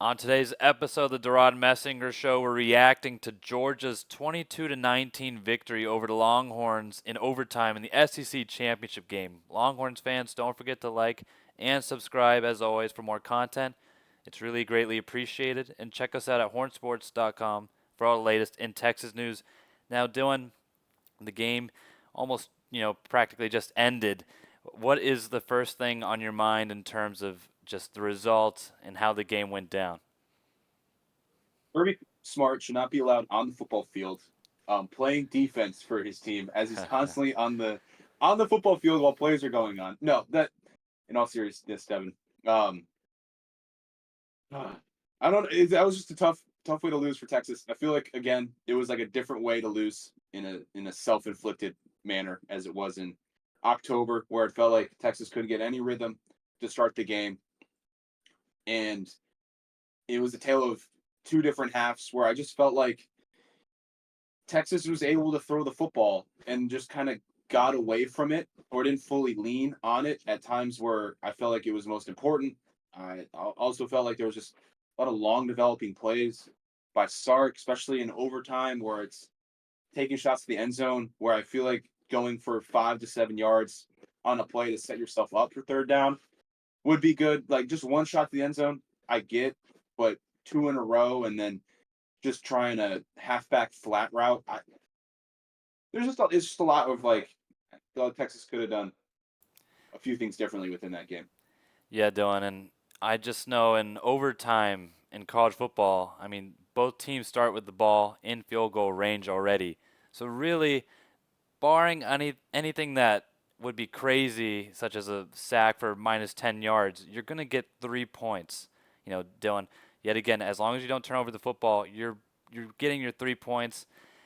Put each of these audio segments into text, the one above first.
On today's episode of the DeRaud Messinger Show, we're reacting to Georgia's 22-19 victory over the Longhorns in overtime in the SEC championship game. Longhorns fans, don't forget to like and subscribe as always for more content. It's really greatly appreciated. And check us out at HornSports.com for all the latest in Texas news. Now, Dylan, the game almost, practically just ended. What is the first thing on your mind in terms of just the results and how the game went down? Kirby Smart should not be allowed on the football field, playing defense for his team as he's constantly on the football field while plays are going on. No, that in all seriousness, Devon. Um, I don't. That was just a tough way to lose for Texas. I feel like again, it was like a different way to lose in a self inflicted manner as it was in October, where it felt like Texas couldn't get any rhythm to start the game, and it was a tale of two different halves where I just felt like Texas was able to throw the football and just kind of got away from it or didn't fully lean on it at times where I felt like it was most important. I also felt like there was just a lot of long developing plays by Sark, especially in overtime where it's taking shots to the end zone, where I feel like going for 5 to 7 yards on a play to set yourself up for third down would be good. Like just one shot to the end zone, I get, but two in a row and then just trying a halfback flat route. It's just a lot of like I feel like Texas could have done a few things differently within that game. Yeah, Dylan, and I just know in overtime in college football, I mean, both teams start with the ball in field goal range already. So really, barring anything that would be crazy, such as a sack for minus 10 yards, you're going to get 3 points. Dylan, yet again, as long as you don't turn over the football, you're getting your 3 points.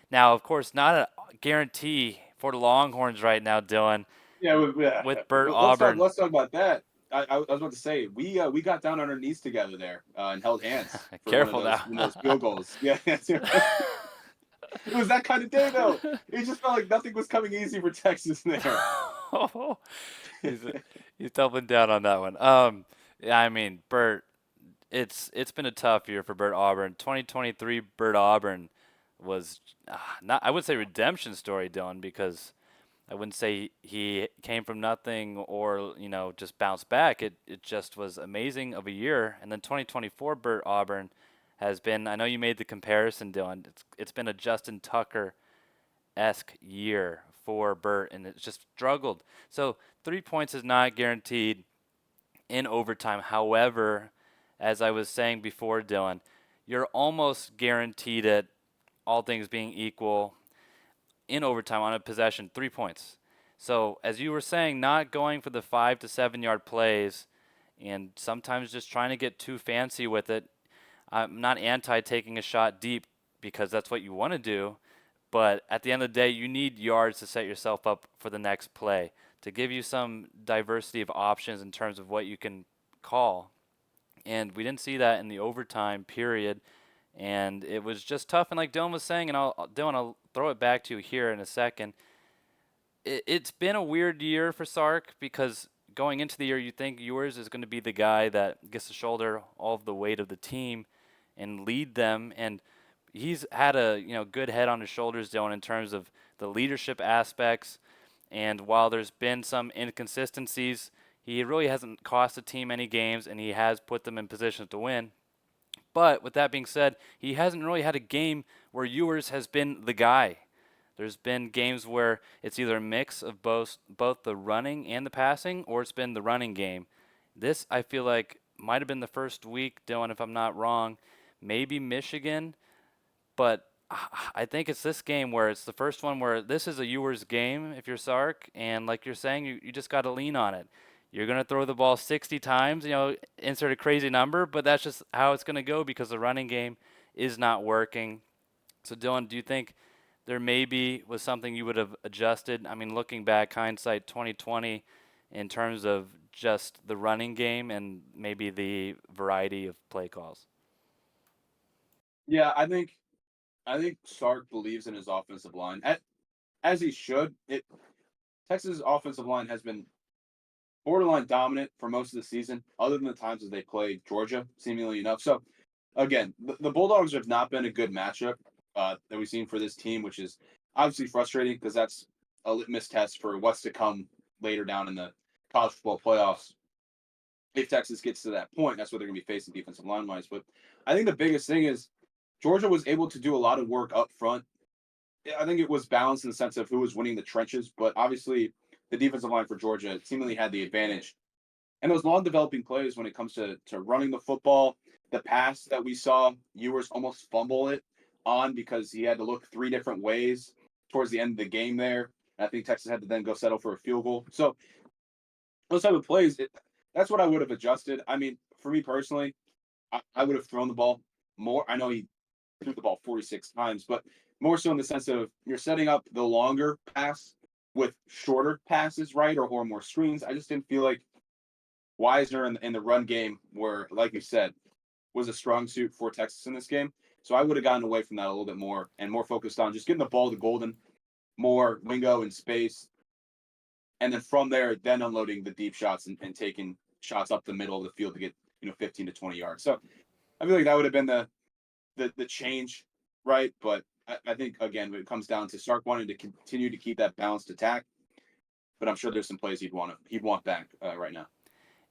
Now, of course, not a guarantee for the Longhorns right now, Dylan, Yeah. with Bert Let's talk. Auburn. Let's talk about that. I was about to say we got down on our knees together there and held hands for Careful one of those now. field goals. Yeah, it was that kind of day though. It just felt like nothing was coming easy for Texas there. he's he's doubling down on that one. Yeah, I mean, Bert, it's been a tough year for Bert Auburn. 2023 Bert Auburn was not, I would say, redemption story, Dylan, because I wouldn't say he came from nothing or just bounced back. It just was amazing of a year. And then 2024 Bert Auburn has been. I know you made the comparison, Dylan. It's been a Justin Tucker esque year for Burt, and it's just struggled. So 3 points is not guaranteed in overtime. However, as I was saying before, Dylan, you're almost guaranteed it, all things being equal, in overtime on a possession, 3 points. So as you were saying, not going for the 5 to 7 yard plays, and sometimes just trying to get too fancy with it. I'm not anti taking a shot deep because that's what you want to do, but at the end of the day, you need yards to set yourself up for the next play, to give you some diversity of options in terms of what you can call. And we didn't see that in the overtime period. And it was just tough. And like Dylan was saying, and Dylan, I'll throw it back to you here in a second. It's been a weird year for Sark because going into the year, you think Ewers is going to be the guy that gets to shoulder all of the weight of the team and lead them. And he's had a good head on his shoulders, Dylan, in terms of the leadership aspects. And while there's been some inconsistencies, he really hasn't cost the team any games, and he has put them in positions to win. But with that being said, he hasn't really had a game where Ewers has been the guy. There's been games where it's either a mix of both the running and the passing, or it's been the running game. This I feel like might have been the first week, Dylan, if I'm not wrong. Maybe Michigan, but I think it's this game where it's the first one where this is a Ewers game if you're Sark, and like you're saying, you just got to lean on it. You're going to throw the ball 60 times, insert a crazy number, but that's just how it's going to go because the running game is not working. So, Dylan, do you think there maybe was something you would have adjusted? I mean, looking back, hindsight 2020, in terms of just the running game and maybe the variety of play calls. Yeah, I think Sark believes in his offensive line as he should. Texas' offensive line has been borderline dominant for most of the season, other than the times that they played Georgia, seemingly enough. So again, the Bulldogs have not been a good matchup that we've seen for this team, which is obviously frustrating because that's a litmus test for what's to come later down in the college football playoffs. If Texas gets to that point, that's what they're going to be facing defensive line wise. But I think the biggest thing is Georgia was able to do a lot of work up front. I think it was balanced in the sense of who was winning the trenches, but obviously the defensive line for Georgia seemingly had the advantage. And those long developing plays when it comes to running the football, the pass that we saw Ewers almost fumble it on because he had to look three different ways towards the end of the game there. And I think Texas had to then go settle for a field goal. So those type of plays, that's what I would have adjusted. I mean, for me personally, I would have thrown the ball more. I know he threw the ball 46 times, but more so in the sense of you're setting up the longer pass with shorter passes, right? Or more screens. I just didn't feel like Wisner in the run game were, like you said, was a strong suit for Texas in this game. So I would have gotten away from that a little bit more and more focused on just getting the ball to Golden, more Wingo in space, and then from there, then unloading the deep shots and taking shots up the middle of the field to get 15 to 20 yards. So I feel like that would have been the change, right? But I think again, when it comes down to Sark wanting to continue to keep that balanced attack, but I'm sure there's some plays he'd want back right now.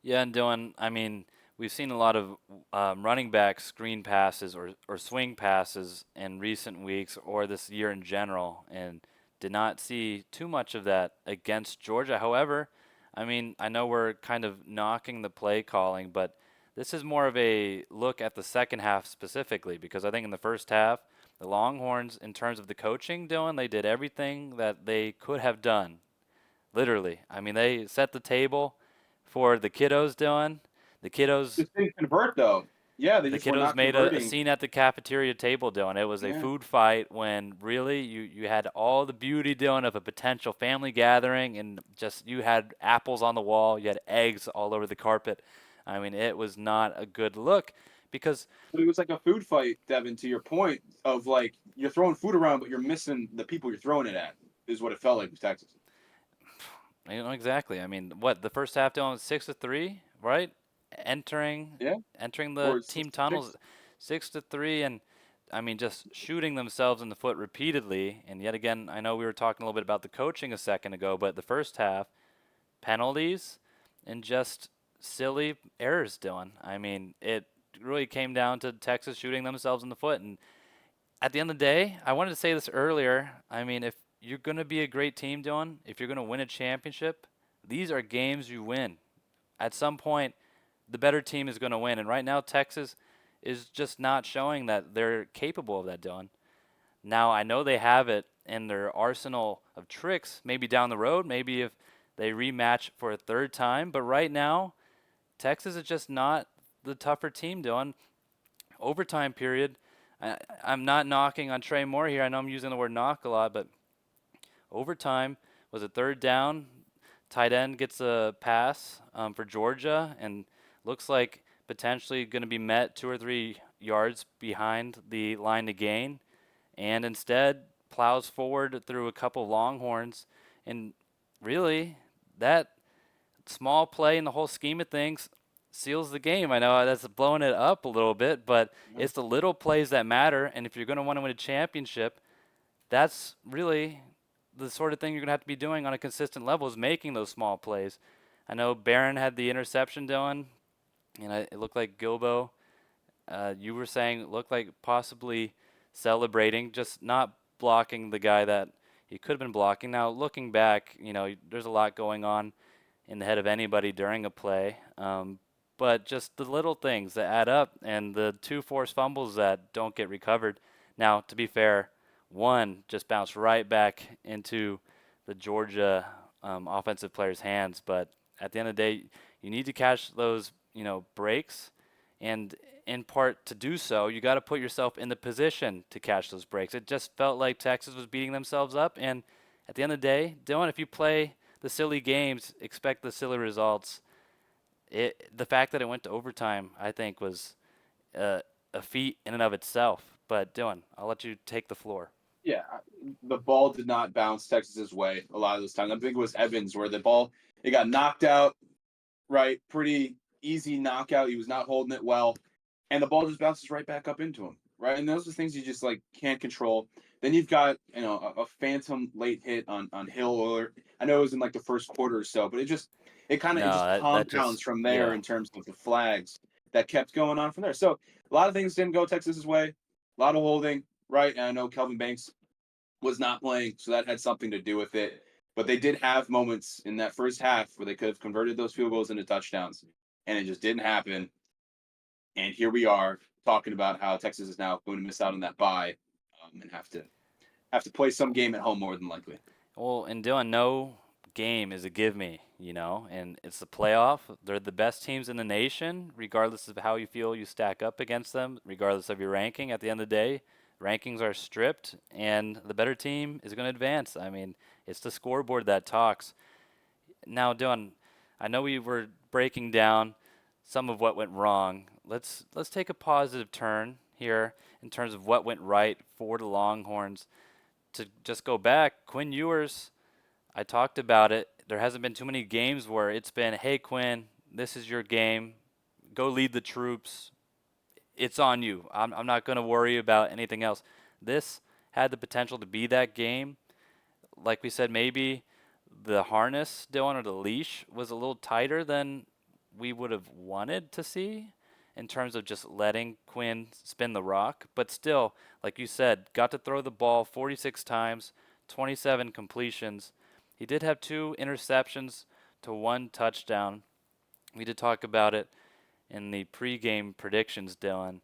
Yeah, and Dylan, I mean, we've seen a lot of running back screen passes or swing passes in recent weeks or this year in general, and did not see too much of that against Georgia. However, I mean, I know we're kind of knocking the play calling, but this is more of a look at the second half specifically because I think in the first half, the Longhorns, in terms of the coaching, Dylan, they did everything that they could have done. Literally. I mean, they set the table for the kiddos, Dylan. The kiddos Just didn't convert though. Yeah, they the just were kiddos not made a converting. scene at the cafeteria table, Dylan. It was a Yeah. food fight when really you had all the beauty, Dylan, of a potential family gathering, and just you had apples on the wall, you had eggs all over the carpet. I mean, it was not a good look because But it was like a food fight, Devin, to your point of like you're throwing food around, but you're missing the people you're throwing it at, is what it felt like with Texas. you know exactly. I mean, what the first half, Dylan, 6-3, right? Entering Yeah. entering the Or team 6 tunnels, 6-3, and I mean, just shooting themselves in the foot repeatedly. And yet again, I know we were talking a little bit about the coaching a second ago, but the first half, penalties and just silly errors, Dylan. I mean, it really came down to Texas shooting themselves in the foot. And at the end of the day, I wanted to say this earlier. I mean, if you're going to be a great team, Dylan, if you're going to win a championship, these are games you win. At some point, the better team is going to win. And right now, Texas is just not showing that they're capable of that, Dylan. Now, I know they have it in their arsenal of tricks, maybe down the road, maybe if they rematch for a third time. But right now, Texas is just not the tougher team, Dylan. Overtime period. I'm not knocking on Trey Moore here. I know I'm using the word knock a lot, but overtime was a third down. Tight end gets a pass for Georgia and looks like potentially going to be met 2 or 3 yards behind the line to gain, and instead plows forward through a couple of Longhorns. And really, that small play in the whole scheme of things seals the game. I know that's blowing it up a little bit, but Yeah. it's the little plays that matter. And if you're going to want to win a championship, that's really the sort of thing you're going to have to be doing on a consistent level is making those small plays. I know Barron had the interception, Dylan, and it looked like Gilbo. You were saying it looked like possibly celebrating, just not blocking the guy that he could have been blocking. Now, looking back, there's a lot going on in the head of anybody during a play. But just the little things that add up and the two forced fumbles that don't get recovered. Now, to be fair, one just bounced right back into the Georgia offensive player's hands. But at the end of the day, you need to catch those, breaks. And in part to do so, you got to put yourself in the position to catch those breaks. It just felt like Texas was beating themselves up. And at the end of the day, Dylan, if you play the silly games, expect the silly results. The fact that it went to overtime, I think, was a feat in and of itself. But Dylan, I'll let you take the floor. Yeah, the ball did not bounce Texas's way a lot of those times. I think it was Evans where the ball it got knocked out, right? Pretty easy knockout. He was not holding it well, and the ball just bounces right back up into him, right? And those are things you just like can't control. Then you've got a phantom late hit on Hill. Or I know it was in like the first quarter or so, but it No, just that compounds just from there yeah. in terms of the flags that kept going on from there. So a lot of things didn't go Texas's way. A lot of holding, right? And I know Kelvin Banks was not playing, so that had something to do with it. But they did have moments in that first half where they could have converted those field goals into touchdowns, and it just didn't happen. And here we are talking about how Texas is now going to miss out on that bye, and have to play some game at home more than likely. Well, and Dylan, no game is a give me, and it's the playoff. They're the best teams in the nation, regardless of how you feel you stack up against them, regardless of your ranking. At the end of the day, rankings are stripped, and the better team is going to advance. I mean, it's the scoreboard that talks. Now, Dylan, I know we were breaking down some of what went wrong. Let's take a positive turn here in terms of what went right for the Longhorns. To just go back, Quinn Ewers, I talked about it. There hasn't been too many games where it's been, hey, Quinn, this is your game. Go lead the troops. It's on you. I'm not going to worry about anything else. This had the potential to be that game. Like we said, maybe the harness, Dylan, or the leash was a little tighter than we would have wanted to see in terms of just letting Quinn spin the rock. But still, like you said, got to throw the ball 46 times, 27 completions. He did have 2 interceptions to 1 touchdown. We did talk about it in the pregame predictions, Dylan.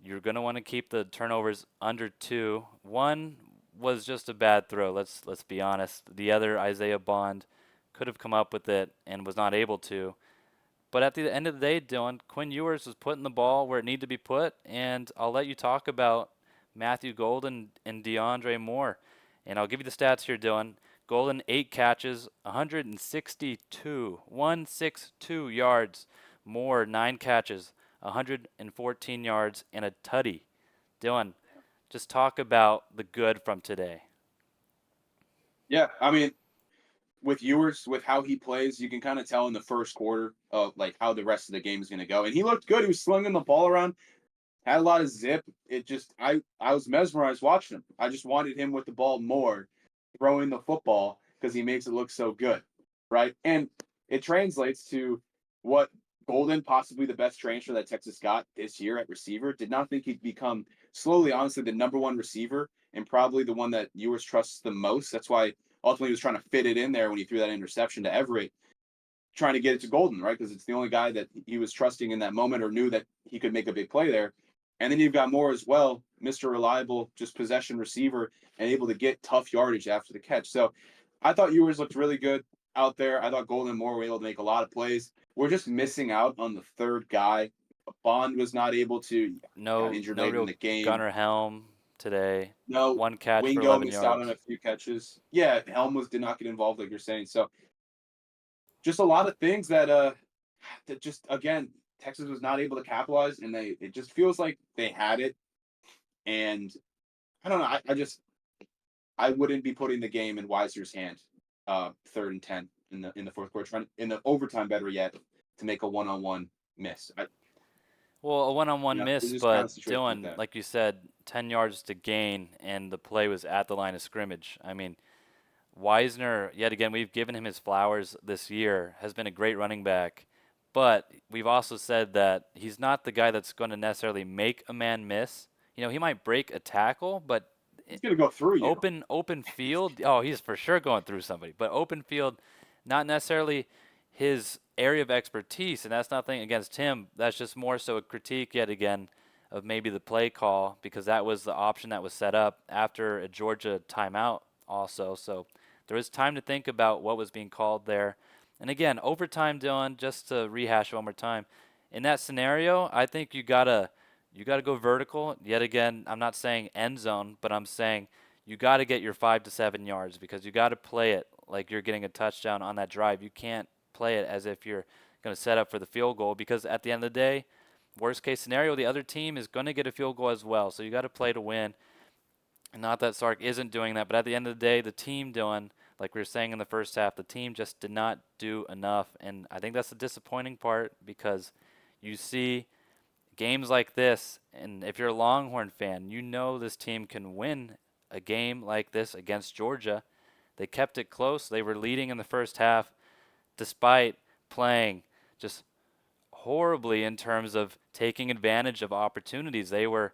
You're going to want to keep the turnovers under 2. One was just a bad throw. Let's be honest. The other, Isaiah Bond, could have come up with it and was not able to. But at the end of the day, Dylan, Quinn Ewers was putting the ball where it needed to be put, and I'll let you talk about Matthew Golden and DeAndre Moore. And I'll give you the stats here, Dylan. Golden, 8 catches, 162 yards. Moore, 9 catches, 114 yards, and a tutty. Dylan, just talk about the good from today. Yeah, I mean, with Ewers, with how he plays, you can kind of tell in the first quarter of like how the rest of the game is going to go. And he looked good. He was slinging the ball around, had a lot of zip. It just I was mesmerized watching him. I just wanted him with the ball more, throwing the football because he makes it look so good, right? And it translates to what Golden, possibly the best transfer that Texas got this year at receiver, did not think he'd become slowly, honestly, the number one receiver and probably the one that Ewers trusts the most. That's why ultimately he was trying to fit it in there when he threw that interception to Everett, trying to get it to Golden, right? Because it's the only guy that he was trusting in that moment or knew that he could make a big play there. And then you've got Moore as well, Mr. Reliable, just possession receiver and able to get tough yardage after the catch. So I thought Ewers looked really good out there. I thought Golden and Moore were able to make a lot of plays. We're just missing out on the third guy. Bond was not able to, got No, injured no late in real the game. Gunner Helm today. No, 1 catch for Wingo 11 missed out on yards. a few catches. Yeah, Helm did not get involved, like you're saying. So just a lot of things that just again Texas was not able to capitalize, and it just feels like they had it, and I don't know. I wouldn't be putting the game in Weiser's hand, 3rd and 10 in the fourth quarter, trying in the overtime, better yet, to make a one-on-one miss. Well, a one-on-one It's miss, just kind of a but situation like Dylan, that. like you said, 10 yards to gain, and the play was at the line of scrimmage. I mean, Wisner, yet again, we've given him his flowers this year, has been a great running back, but we've also said that he's not the guy that's going to necessarily make a man miss. He might break a tackle, but He's gonna go through you. open field, oh, he's for sure going through somebody. But open field, not necessarily his area of expertise, and that's nothing against him. That's just more so a critique yet again of maybe the play call because that was the option that was set up after a Georgia timeout also. So there was time to think about what was being called there. And again, overtime, Dylan, just to rehash one more time, in that scenario, I think you gotta go vertical. Yet again, I'm not saying end zone, but I'm saying you got to get your 5 to 7 yards because you got to play it like you're getting a touchdown on that drive. You can't play it as if you're going to set up for the field goal because at the end of the day, worst case scenario, the other team is going to get a field goal as well. So you got to play to win. And not that Sark isn't doing that, but at the end of the day, the team doing, like we were saying in the first half, the team just did not do enough. And I think that's the disappointing part because you see games like this, and if you're a Longhorn fan, you know this team can win a game like this against Georgia. They kept it close. They were leading in the first half despite playing just horribly in terms of taking advantage of opportunities. They were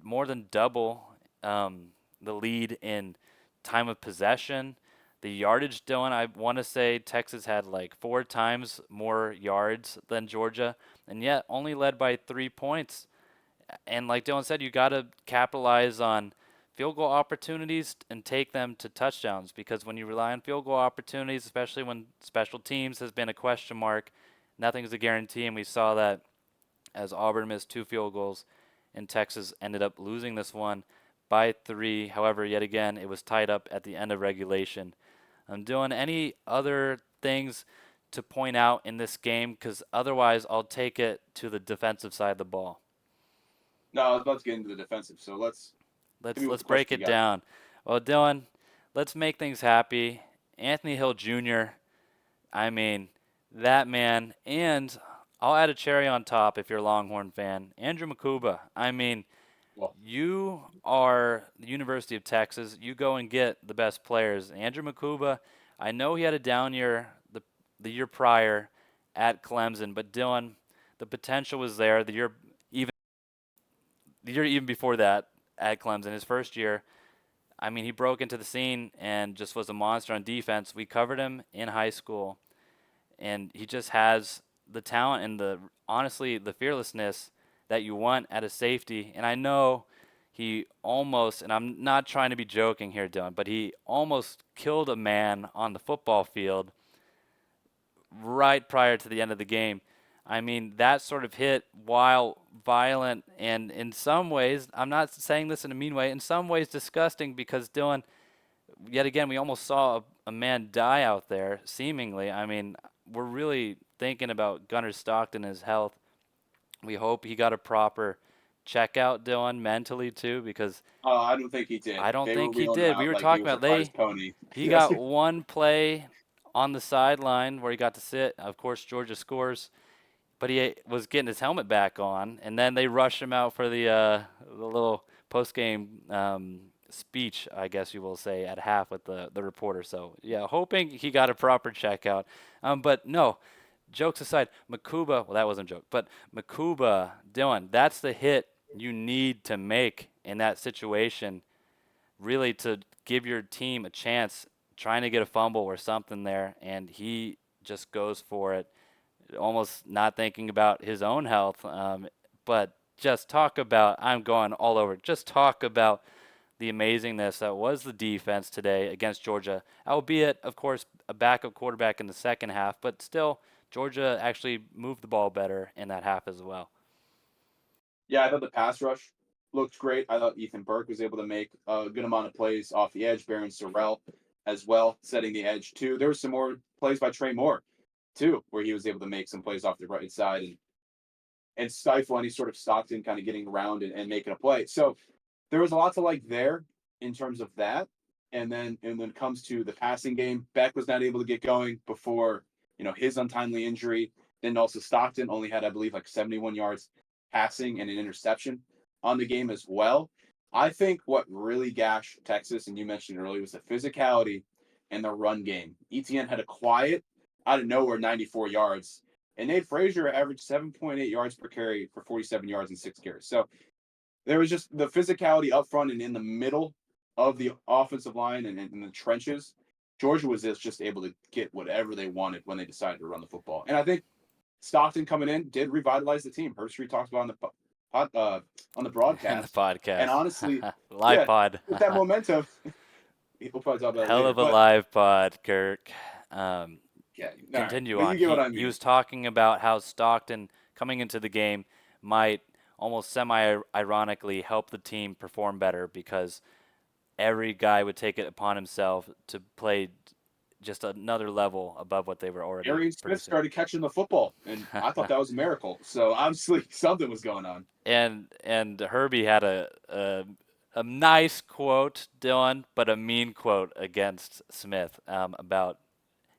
more than double um, the lead in time of possession. The yardage, Dylan, I want to say Texas had like 4 times more yards than Georgia, and yet only led by 3 points. And like Dylan said, you got to capitalize on field goal opportunities and take them to touchdowns, because when you rely on field goal opportunities, especially when special teams has been a question mark, nothing's a guarantee. And we saw that as Auburn missed 2 field goals and Texas ended up losing this one by 3. However, yet again, it was tied up at the end of regulation. I'm doing any other things to point out in this game, because otherwise I'll take it to the defensive side of the ball. No, I was about to get into the defensive, so let's hit Let's me with let's the question break you it got. down. Well, Dylan, let's make things happy. Anthony Hill Jr. I mean, that man, and I'll add a cherry on top if you're a Longhorn fan. Andrew Makuba. I mean, Well, you are the University of Texas. You go and get the best players. Andrew Makuba, I know he had a down year the year prior at Clemson, but Dylan, the potential was there. The year even before that at Clemson, his first year, I mean, he broke into the scene and just was a monster on defense. We covered him in high school, and he just has the talent and the honestly the fearlessness that you want at a safety. And I know he almost, and I'm not trying to be joking here, Dylan, but he almost killed a man on the football field right prior to the end of the game. I mean, that sort of hit, while violent and in some ways, I'm not saying this in a mean way, in some ways disgusting, because Dylan, yet again, we almost saw a man die out there, seemingly. I mean, we're really thinking about Gunnar Stockton, his health. We hope he got a proper checkout, Dylan, mentally too, because I don't think he did. I don't They were think he wheeling him did. We out were like he talking was about a prize they pony. he Yes. got one play on the sideline where he got to sit. Of course, Georgia scores, but he was getting his helmet back on, and then they rushed him out for the little post game speech, I guess you will say, at half with the reporter. So yeah, hoping he got a proper checkout. But no, jokes aside, Makuba. Well, that wasn't a joke, but Makuba, Dylan, that's the hit you need to make in that situation, really, to give your team a chance, trying to get a fumble or something there, and he just goes for it, almost not thinking about his own health. But just talk about, I'm going all over, just talk about the amazingness that was the defense today against Georgia, albeit, of course, a backup quarterback in the second half, but still, Georgia actually moved the ball better in that half as well. Yeah, I thought the pass rush looked great. I thought Ethan Burke was able to make a good amount of plays off the edge. Baron Sorrell as well, setting the edge too. There were some more plays by Trey Moore too, where he was able to make some plays off the right side and stifle any sort of Stockton kind of getting around and making a play. So there was a lot to like there in terms of that. And when it comes to the passing game, Beck was not able to get going before his untimely injury. Then also Stockton only had, I believe, like 71 yards passing and an interception on the game as well. I think what really gashed Texas, and you mentioned earlier, was the physicality and the run game. ETN had a quiet, out of nowhere, 94 yards, and Nate Frazier averaged 7.8 yards per carry for 47 yards and 6 carries. So there was just the physicality up front and in the middle of the offensive line and in the trenches. Georgia was just able to get whatever they wanted when they decided to run the football. And I think Stockton coming in did revitalize the team. Herbstreit talks about on the In the broadcast. And podcast. honestly, Live yeah, pod. with that momentum, we'll probably talk about it Hell later. of a But live pod, Kirk. Um, yeah, all right. Continue But you on. get what I He mean. was talking about how Stockton coming into the game might almost semi-ironically help the team perform better, because every guy would take it upon himself to play just another level above what they were already Arian Smith producing. started catching the football, and I thought that was a miracle. So obviously something was going on. And Herbie had a nice quote, Dylan, but a mean quote against Smith, about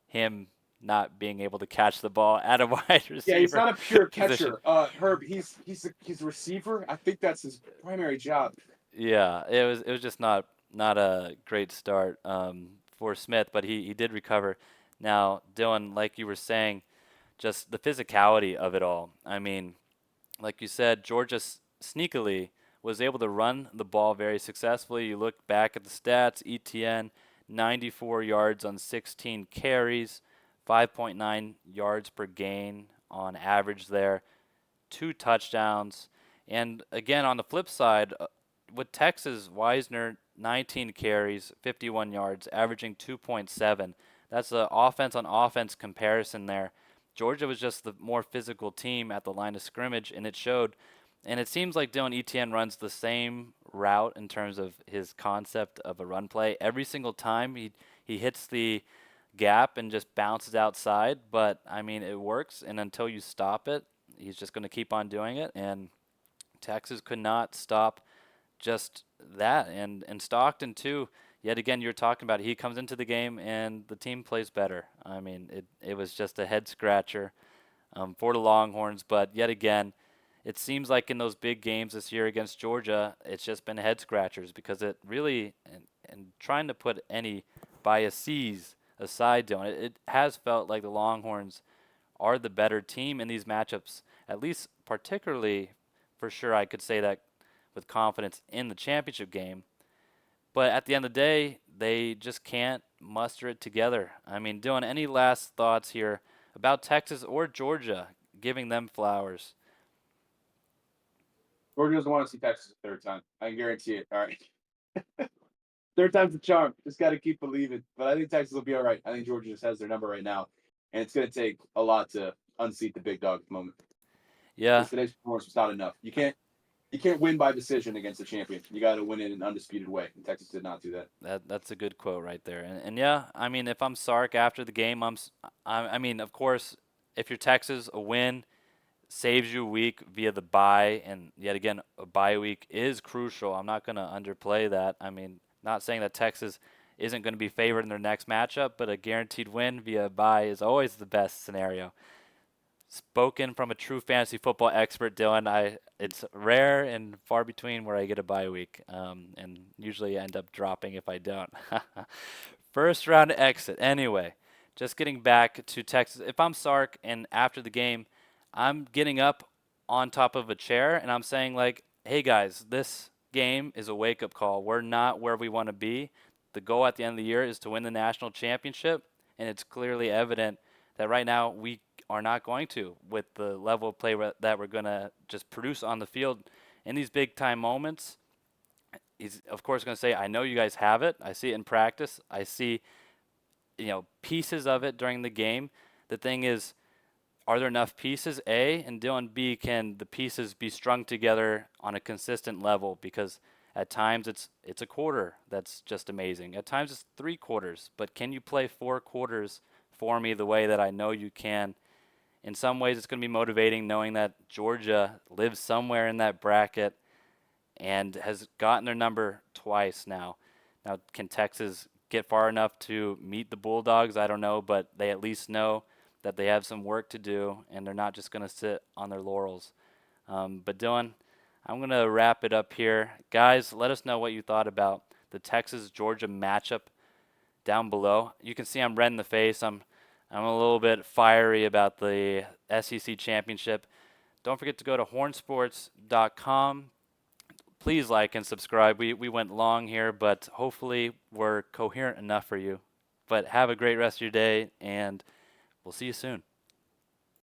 him not being able to catch the ball at a wide Yeah, he's receiver not a pure position. catcher. Herb, he's a receiver. I think that's his primary job. Yeah, it was just not a great start for Smith, but he did recover. Now, Dylan, like you were saying, just the physicality of it all. I mean, like you said, Georgia sneakily was able to run the ball very successfully. You look back at the stats, ETN 94 yards on 16 carries, 5.9 yards per gain on average there, two touchdowns. And again, on the flip side, with Texas, Wisner 19 carries, 51 yards, averaging 2.7. That's the offense on offense comparison there. Georgia was just the more physical team at the line of scrimmage, and it showed. And it seems like Dylan Etienne runs the same route in terms of his concept of a run play. Every single time he hits the gap and just bounces outside, but I mean it works, and until you stop it, he's just going to keep on doing it. And Texas could not stop just that. And Stockton too. Yet again, you're talking about it. He comes into the game and the team plays better. I mean, it was just a head scratcher for the Longhorns. But yet again, it seems like in those big games this year against Georgia, it's just been head scratchers because it really, and trying to put any biases aside, Dylan, it has felt like the Longhorns are the better team in these matchups, at least particularly for sure I could say that with confidence in the championship game. But at the end of the day, they just can't muster it together. I mean, Dylan, any last thoughts here about Texas or Georgia giving them flowers? Georgia doesn't want to see Texas a third time. I can guarantee it. All right. Third time's the charm. Just got to keep believing. But I think Texas will be all right. I think Georgia just has their number right now. And it's going to take a lot to unseat the big dog at the moment. Yeah, Because today's performance was not enough. You can't win by decision against a champion. You got to win in an undisputed way. And Texas did not do that. that's a good quote right there. And yeah, I mean, if I'm Sark after the game, I mean, of course, if you're Texas, a win saves you a week via the bye, and yet again, a bye week is crucial. I'm not going to underplay that. I mean, not saying that Texas isn't going to be favored in their next matchup, but a guaranteed win via a bye is always the best scenario. Spoken from a true fantasy football expert, Dylan. It's rare and far between where I get a bye week, and usually I end up dropping if I don't. First round exit. Anyway, just getting back to Texas. If I'm Sark and after the game, I'm getting up on top of a chair and I'm saying like, "Hey guys, this game is a wake-up call. We're not where we want to be. The goal at the end of the year is to win the national championship, and it's clearly evident that right now we are not going to with the level of play that we're going to just produce on the field in these big time moments." He's of course going to say, "I know you guys have it. I see it in practice. I see, pieces of it during the game." The thing is, are there enough pieces? A, and Dylan, B, can the pieces be strung together on a consistent level? Because at times it's a quarter that's just amazing. At times it's three quarters. But can you play four quarters for me the way that I know you can? In some ways, it's going to be motivating knowing that Georgia lives somewhere in that bracket and has gotten their number twice now. Now, can Texas get far enough to meet the Bulldogs? I don't know, but they at least know that they have some work to do and they're not just going to sit on their laurels. But Dylan, I'm going to wrap it up here. Guys, let us know what you thought about the Texas Georgia matchup down below. You can see I'm red in the face. I'm a little bit fiery about the SEC championship. Don't forget to go to hornsports.com. Please like and subscribe. We went long here, but hopefully we're coherent enough for you. But have a great rest of your day, and we'll see you soon.